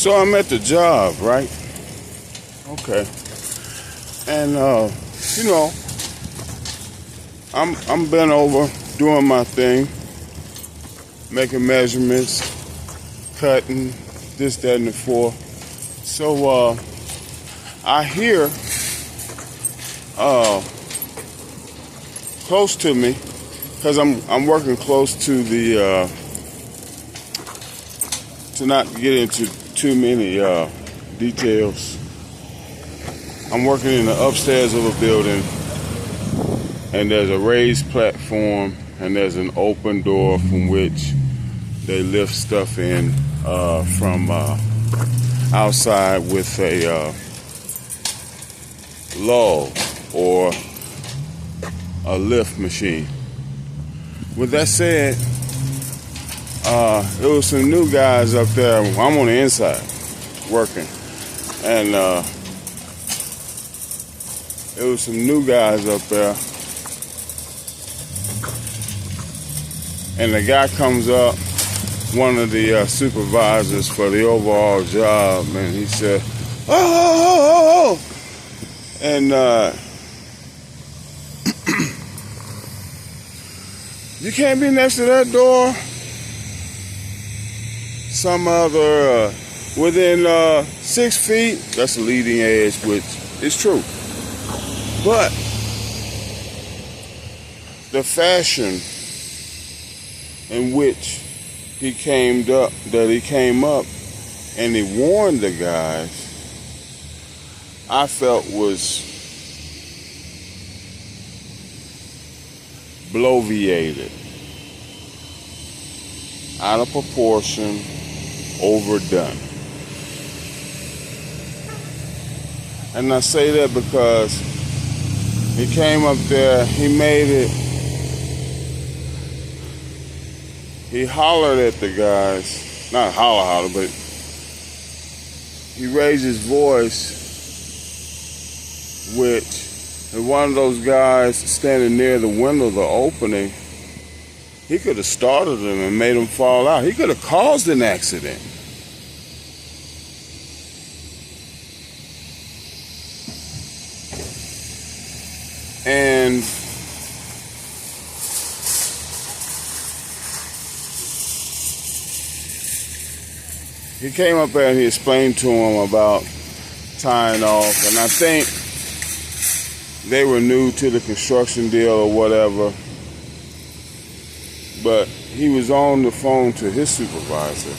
So I'm at the job, right? Okay. And you know, I'm bent over doing my thing, making measurements, cutting, this, that, and the fourth. So I hear close to me, because I'm working close to the to not get into too many details. I'm working in the upstairs of a building, and there's a raised platform, and there's an open door from which they lift stuff in from outside with a log or a lift machine. With that said, there was some new guys up there. I'm on the inside working, and there was some new guys up there, and the guy comes up, one of the supervisors for the overall job, and he said, oh. And you can't be next to that door. Some other within 6 feet. That's the leading edge, which is true. But the fashion in which he came up, and he warned the guys, I felt was bloviated, out of proportion, overdone. And I say that because he came up there, he made it, he hollered at the guys, not holler, but he raised his voice, which one of those guys standing near the window of the opening, he could have startled him and made him fall out. He could have caused an accident. And he came up there and he explained to him about tying off, and I think they were new to the construction deal or whatever, but he was on the phone to his supervisor,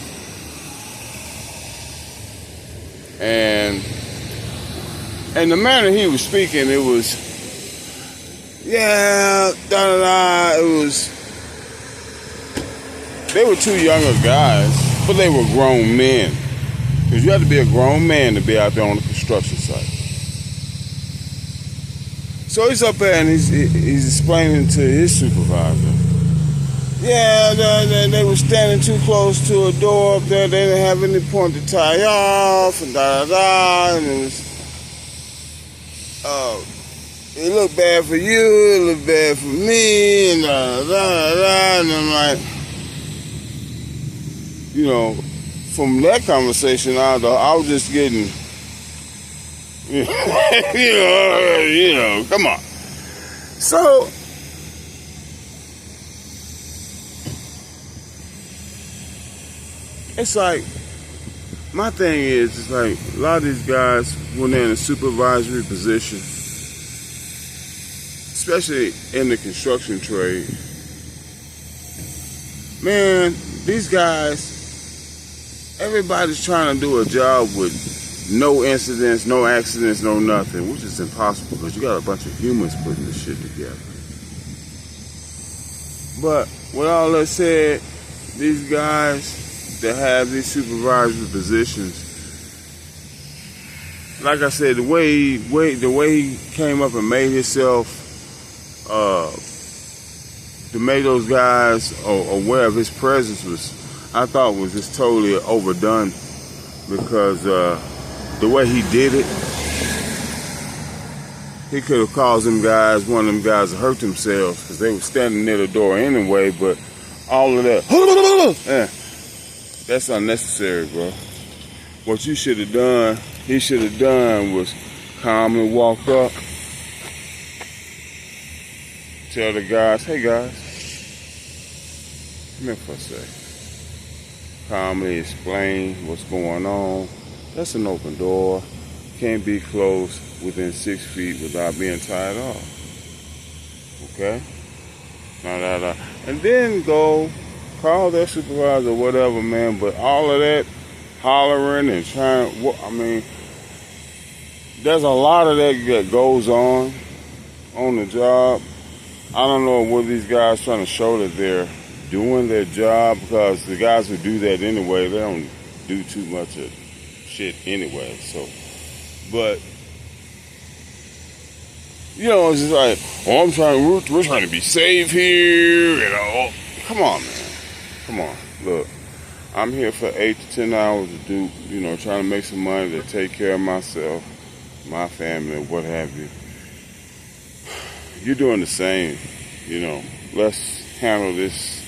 and the manner he was speaking, it was, yeah, da-da-da, it was, they were two younger guys, but they were grown men, because you have to be a grown man to be out there on the construction site. So he's up there and he's explaining to his supervisor, yeah, they were standing too close to a door up there, they didn't have any point to tie off, and da-da-da, and it was, it looked bad for you, it looked bad for me, and da-da-da, and I'm like, you know, from that conversation, I was just getting, you know, come on. So, it's like, my thing is, it's like, a lot of these guys, when they're in a supervisory position, especially in the construction trade, man, these guys, everybody's trying to do a job with no incidents, no accidents, no nothing, which is impossible because you got a bunch of humans putting this shit together. But with all that said, these guys that have these supervisory positions, like I said, the way he came up and made himself, to make those guys aware of his presence was, I thought, was just totally overdone, because the way he did it, he could have caused one of them guys to hurt themselves, because they were standing near the door anyway. But all of that, that's unnecessary, bro. what you should have done, he should have done was calmly walk up, tell the guys, hey guys, come here for a sec. Calmly explain what's going on. That's an open door. Can't be closed within 6 feet without being tied off. Okay? And then go call their supervisor or whatever, man. But all of that hollering and trying, I mean, there's a lot of that goes on the job. I don't know what these guys trying to show that they're doing their job, because the guys who do that anyway, they don't do too much of shit anyway. So, but you know, it's just like, oh, we're trying to be safe here, you know. Come on, man. Come on. Look, I'm here for 8 to 10 hours to do, you know, trying to make some money to take care of myself, my family, what have you. You're doing the same, you know. Let's handle this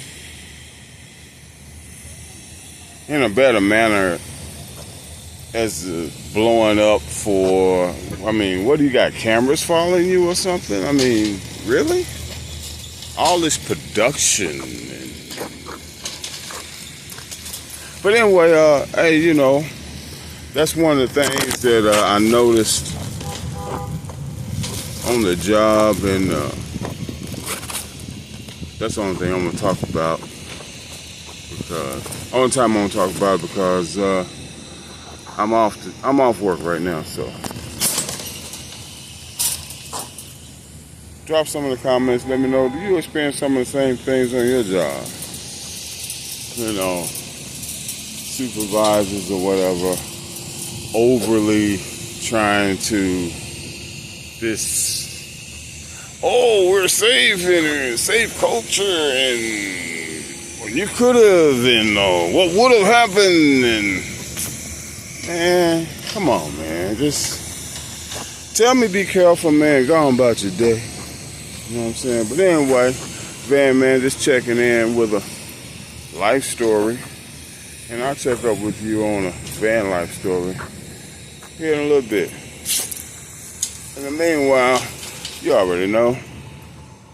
in a better manner as blowing up for, I mean, what do you got, cameras following you or something? I mean, really? All this production. But anyway, hey, you know, that's one of the things that I noticed on the job, and that's the only thing I'm going to talk about. Because only time I'm gonna talk about it, because I'm off work right now. So drop some of the comments. Let me know, do you experience some of the same things on your job? You know, supervisors or whatever overly trying to oh, we're safe and safe culture, and you could have, and what would have happened, and man, come on, man, just tell me be careful, man, go on about your day, you know what I'm saying? But anyway, Van Man just checking in with a life story, and I'll check up with you on a van life story here in a little bit. In the meanwhile, you already know,